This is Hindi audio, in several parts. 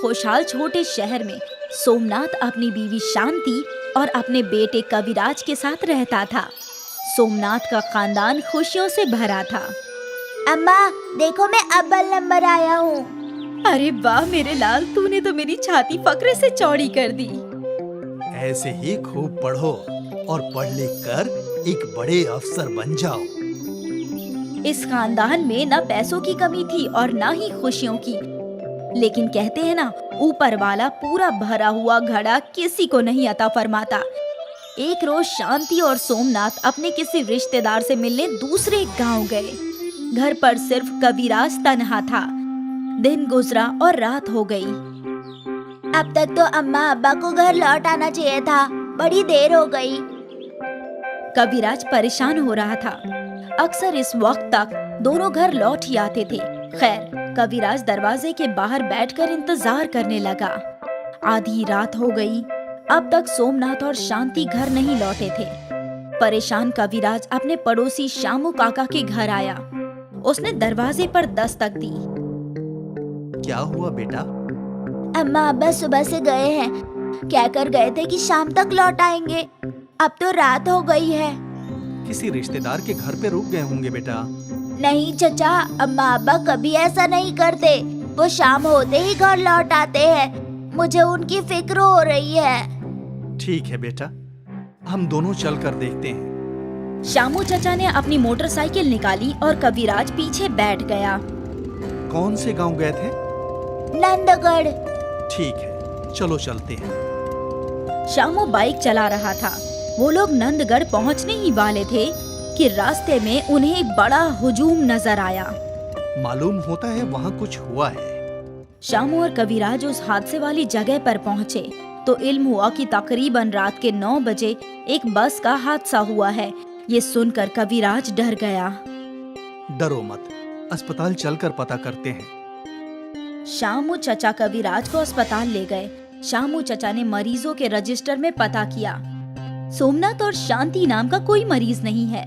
खुशहाल छोटे शहर में सोमनाथ अपनी बीवी शांति और अपने बेटे कविराज के साथ रहता था। सोमनाथ का खानदान खुशियों से भरा था। अम्मा देखो, मैं अव्वल नंबर आया हूँ। अरे वाह मेरे लाल, तूने तो मेरी छाती फक्र से चौड़ी कर दी। ऐसे ही खूब पढ़ो और पढ़ लिख कर एक बड़े अफसर बन जाओ। इस खानदान में न पैसों की कमी थी और न ही खुशियों की, लेकिन कहते हैं ना, ऊपर वाला पूरा भरा हुआ घड़ा किसी को नहीं अता फरमाता। एक रोज शांति और सोमनाथ अपने किसी रिश्तेदार से मिलने दूसरे गांव गए। घर पर सिर्फ कविराज तन्हा था। दिन गुजरा और रात हो गई। अब तक तो अम्मा अब्बा को घर लौट आना चाहिए था, बड़ी देर हो गई। कविराज परेशान हो रहा था। अक्सर इस वक्त तक दोनों घर लौट ही आते थे। खैर, कविराज दरवाजे के बाहर बैठकर इंतजार करने लगा। आधी रात हो गई। अब तक सोमनाथ और शांति घर नहीं लौटे थे। परेशान कविराज अपने पड़ोसी शामू काका के घर आया। उसने दरवाजे पर दस्तक दी। क्या हुआ बेटा? अम्मा अब्बा सुबह से गए हैं, कहकर गए थे कि शाम तक लौट आएंगे। अब तो रात हो गई है। किसी रिश्तेदार के घर पे रुक गए होंगे बेटा। नहीं चचा, अम्मा अब्बा कभी ऐसा नहीं करते। वो शाम होते ही घर लौट आते हैं। मुझे उनकी फिक्र हो रही है। ठीक है बेटा, हम दोनों चल कर देखते हैं। शामू चचा ने अपनी मोटरसाइकिल निकाली और कविराज पीछे बैठ गया। कौन से गांव गए थे? नंदगढ़। ठीक है, चलो चलते हैं। शामू बाइक चला रहा था। वो लोग नंदगढ़ पहुंचने ही वाले थे कि रास्ते में उन्हें एक बड़ा हुजूम नजर आया। मालूम होता है वहाँ कुछ हुआ है। शामू और कविराज उस हादसे वाली जगह पर पहुंचे तो इल्म हुआ कि तकरीबन रात के 9 बजे एक बस का हादसा हुआ है। ये सुनकर कविराज डर गया। डरो मत, अस्पताल चलकर पता करते हैं। शामू चचा कविराज को अस्पताल ले गए। शामू चचा ने मरीजों के रजिस्टर में पता किया। सोमनाथ और शांति नाम का कोई मरीज नहीं है।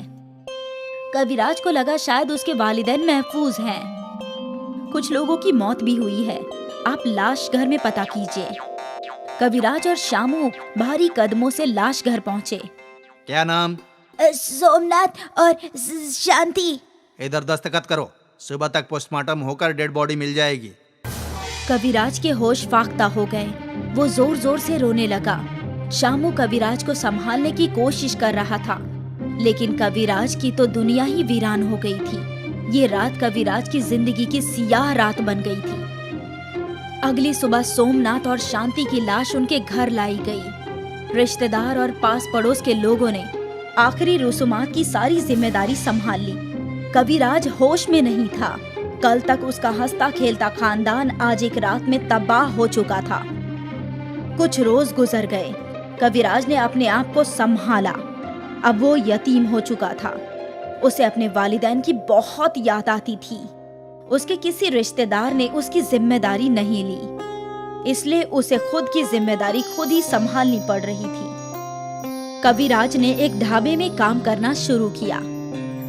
कविराज को लगा शायद उसके वालिदैन महफूज हैं। कुछ लोगों की मौत भी हुई है। आप लाश घर में पता कीजिए। कविराज और शामू भारी कदमों से लाश घर पहुँचे। क्या नाम? सोमनाथ और शांति। इधर दस्तखत करो, सुबह तक पोस्टमार्टम होकर डेड बॉडी मिल जाएगी। कविराज के होश फाख्ता हो गए। वो जोर जोर से रोने लगा। शामू कविराज को संभालने की कोशिश कर रहा था, लेकिन कविराज की तो दुनिया ही वीरान हो गई थी। ये रात कविराज की जिंदगी की सियाह रात बन गई थी। अगली सुबह सोमनाथ और शांति की लाश उनके घर लाई गई। रिश्तेदार और पास पड़ोस के लोगों ने आखिरी रसूमात की सारी जिम्मेदारी संभाल ली। कविराज होश में नहीं था। कल तक उसका हंसता खेलता खानदान आज एक रात में तबाह हो चुका था। कुछ रोज गुजर गए। कविराज ने अपने आप को संभाला। अब वो यतीम हो चुका था। उसे अपने वालिदैन की बहुत याद आती थी। उसके किसी रिश्तेदार ने उसकी जिम्मेदारी नहीं ली, इसलिए उसे खुद की जिम्मेदारी खुद ही संभालनी पड़ रही थी। कविराज ने एक ढाबे में काम करना शुरू किया।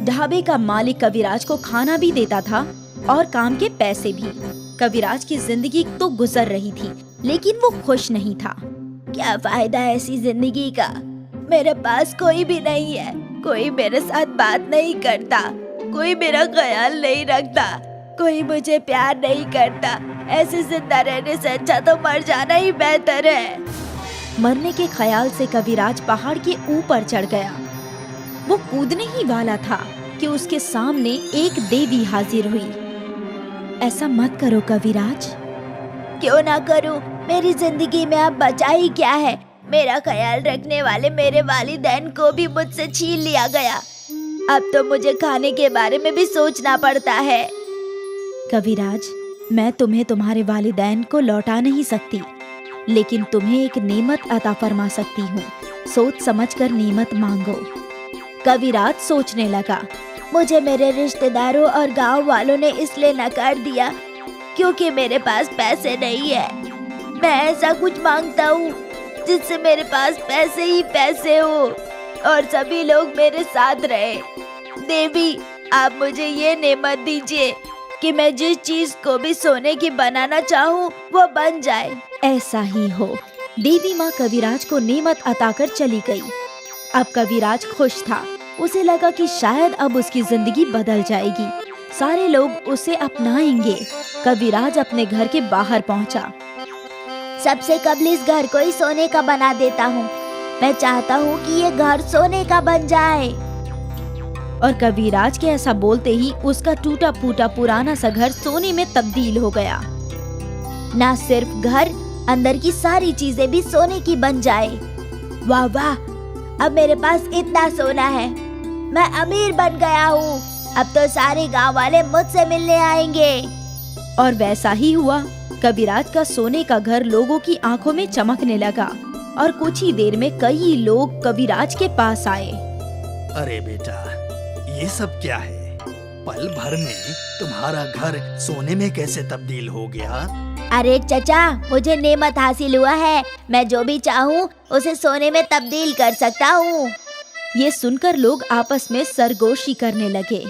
ढाबे का मालिक कविराज को खाना भी देता था और काम के पैसे भी। कविराज की जिंदगी तो गुजर रही थी, लेकिन वो खुश नहीं था। क्या फायदा है ऐसी जिंदगी का? मेरे पास कोई भी नहीं है। कोई मेरे साथ बात नहीं करता, कोई मेरा ख्याल नहीं रखता, कोई मुझे प्यार नहीं करता। ऐसे जिंदा रहने से अच्छा तो मर जाना ही बेहतर है। मरने के ख्याल से कविराज पहाड़ के ऊपर चढ़ गया। वो कूदने ही वाला था कि उसके सामने एक देवी हाजिर हुई। ऐसा मत करो कविराज। क्यों ना करूं? मेरी जिंदगी में अब बचा ही क्या है? मेरा ख्याल रखने वाले मेरे वालिदैन को भी मुझसे छीन लिया गया। अब तो मुझे खाने के बारे में भी सोचना पड़ता है। कविराज, मैं तुम्हें तुम्हारे वालिदैन को लौटा नहीं सकती, लेकिन तुम्हें एक नेमत अता फरमा सकती हूँ। सोच समझकर नेमत मांगो। कविराज सोचने लगा। मुझे मेरे रिश्तेदारों और गांव वालों ने इसलिए नकार दिया क्योंकि मेरे पास पैसे नहीं है। मैं ऐसा कुछ मांगता हूँ जिससे मेरे पास पैसे ही पैसे हो और सभी लोग मेरे साथ रहे। देवी, आप मुझे ये नेमत दीजिए कि मैं जिस चीज को भी सोने की बनाना चाहूँ वो बन जाए। ऐसा ही हो। देवी माँ कविराज को नेमत अता कर चली गई। अब कविराज खुश था। उसे लगा कि शायद अब उसकी जिंदगी बदल जाएगी, सारे लोग उसे अपनाएंगे। कविराज अपने घर के बाहर पहुंचा। सबसे कबल इस घर को ही सोने का बना देता हूँ। मैं चाहता हूँ कि ये घर सोने का बन जाए। और कविराज के ऐसा बोलते ही उसका टूटा फूटा पुराना सा घर सोने में तब्दील हो गया। ना सिर्फ घर, अंदर की सारी चीजें भी सोने की बन जाए। वाह वाह, अब मेरे पास इतना सोना है, मैं अमीर बन गया हूँ। अब तो सारे गांव वाले मुझसे मिलने आएंगे। और वैसा ही हुआ। कविराज का सोने का घर लोगों की आंखों में चमकने लगा और कुछ ही देर में कई लोग कविराज के पास आए। अरे बेटा, ये सब क्या है? पल भर में तुम्हारा घर सोने में कैसे तब्दील हो गया? अरे चचा, मुझे नेमत हासिल हुआ है। मैं जो भी चाहूँ उसे सोने में तब्दील कर सकता हूँ। ये सुनकर लोग आपस में सरगोशी करने लगे।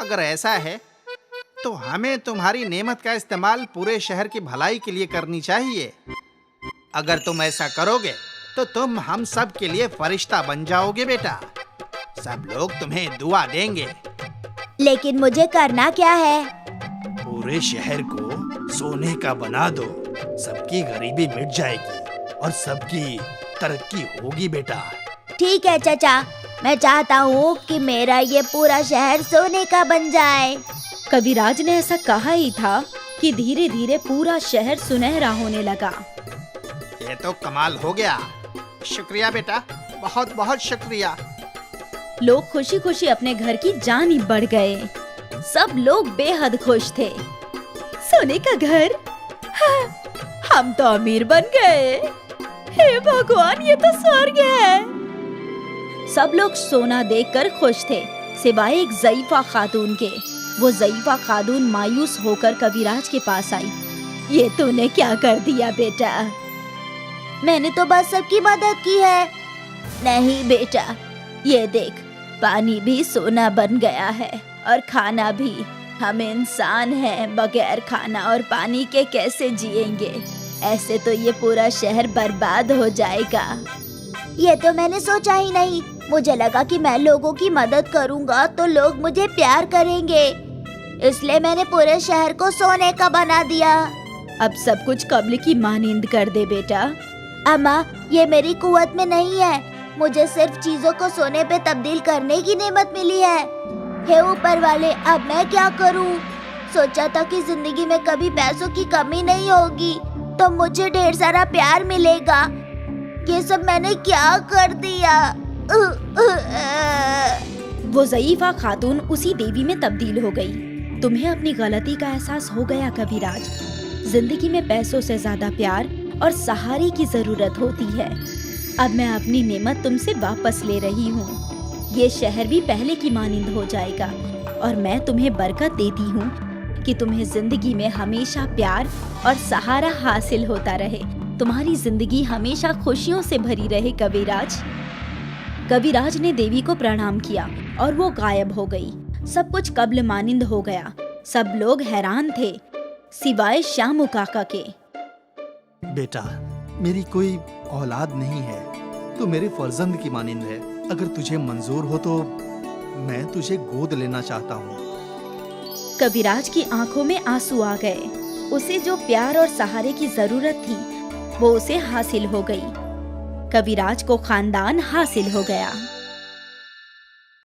अगर ऐसा है तो हमें तुम्हारी नेमत का इस्तेमाल पूरे शहर की भलाई के लिए करनी चाहिए। अगर तुम ऐसा करोगे तो तुम हम सब के लिए फरिश्ता बन जाओगे बेटा। सब लोग तुम्हें दुआ देंगे। लेकिन मुझे करना क्या है? पूरे शहर को सोने का बना दो। सबकी गरीबी मिट जाएगी और सबकी तरक्की होगी बेटा। ठीक है चचा, मैं चाहता हूँ कि मेरा ये पूरा शहर सोने का बन जाए। कविराज ने ऐसा कहा ही था कि धीरे धीरे पूरा शहर सुनहरा होने लगा। ये तो कमाल हो गया। शुक्रिया बेटा, बहुत बहुत शुक्रिया। लोग खुशी खुशी अपने घर की जानिब बढ़ गए। सब लोग बेहद खुश थे। सोने का घर, हाँ, हम तो अमीर बन गए। हे भगवान, ये तो स्वर्ग है। सब लोग सोना देखकर खुश थे, सिवाय एक ज़ईफा खातून के। वो ज़ईफा खातून मायूस होकर कविराज के पास आई। ये तूने क्या कर दिया बेटा? मैंने तो बस सबकी मदद की है। नहीं बेटा, ये देख, पानी भी सोना बन गया है और खाना भी। हम इंसान हैं, बगैर खाना और पानी के कैसे जिएंगे? ऐसे तो ये पूरा शहर बर्बाद हो जाएगा। ये तो मैंने सोचा ही नहीं। मुझे लगा कि मैं लोगों की मदद करूंगा तो लोग मुझे प्यार करेंगे, इसलिए मैंने पूरे शहर को सोने का बना दिया। अब सब कुछ कब्ल की मानिंद कर दे बेटा। अम्मा, ये मेरी कुव्वत में नहीं है। मुझे सिर्फ चीजों को सोने पे तब्दील करने की नेमत मिली है। हे ऊपर वाले, अब मैं क्या करूं? सोचा था कि जिंदगी में कभी पैसों की कमी नहीं होगी, तो मुझे ढेर सारा प्यार मिलेगा। ये सब मैंने क्या कर दिया? वो ज़ईफा खातून उसी देवी में तब्दील हो गई। तुम्हें अपनी गलती का एहसास हो गया कविराज। जिंदगी में पैसों से ज्यादा प्यार और सहारे की जरूरत होती है। अब मैं अपनी नेमत तुमसे वापस ले रही हूँ। ये शहर भी पहले की मानिंद हो जाएगा और मैं तुम्हें बरकत देती हूँ कि तुम्हें जिंदगी में हमेशा प्यार और सहारा हासिल होता रहे। तुम्हारी जिंदगी हमेशा खुशियों से भरी रहे कविराज। कविराज ने देवी को प्रणाम किया और वो गायब हो गई। सब कुछ कब्ल मानिंद हो गया। सब लोग हैरान थे, सिवाय श्यामू काका के। बेटा, मेरी कोई औलाद नहीं है, तू मेरे फर्जंद की मानिंद है। अगर तुझे मंजूर हो तो मैं तुझे गोद लेना चाहता हूँ। कविराज की आंखों में आंसू आ गए। उसे जो प्यार और सहारे की जरूरत थी वो उसे हासिल हो गई। कविराज को खानदान हासिल हो गया।